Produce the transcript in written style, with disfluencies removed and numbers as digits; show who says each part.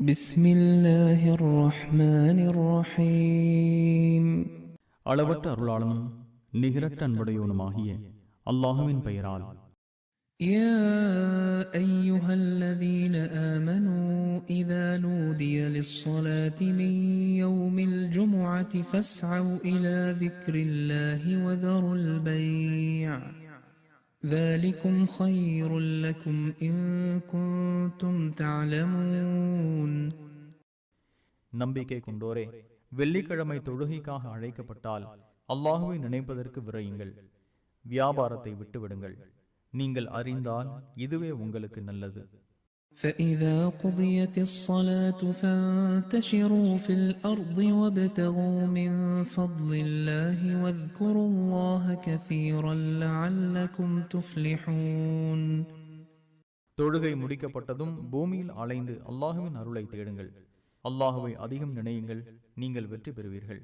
Speaker 1: بسم الله الرحمن الرحيم
Speaker 2: அளவற்ற அருளாளனும் நிகரற்ற அன்புடையோனுமாகிய அல்லாஹுவின் பெயரால்.
Speaker 1: يا أيها الذين آمنوا إذا نودي للصلاة من يوم الجمعة فاسعوا إلى ذكر الله وذروا البيع ذلكم خير لكم إن كنتم تعلمون.
Speaker 2: நம்பிக்கை கொண்டோரே, வெள்ளிக்கிழமை தொழுகைக்காக அழைக்கப்பட்டால் அல்லாஹுவை நினைப்பதற்கு விரையுங்கள், வியாபாரத்தை விட்டுவிடுங்கள். நீங்கள் அறிந்தால் இதுவே உங்களுக்கு நல்லது.
Speaker 1: فإذا قضيت الصلاة فانتشروا في الأرض وابتغوا من فضل الله واذكروا الله كثيرا لعلكم تفلحون.
Speaker 2: தொழுகை முடிக்கப்பட்டதும் பூமியில் அலைந்து அல்லாஹுவின் அருளை தேடுங்கள், அல்லாஹுவை அதிகம் நினையுங்கள், நீங்கள் வெற்றி பெறுவீர்கள்.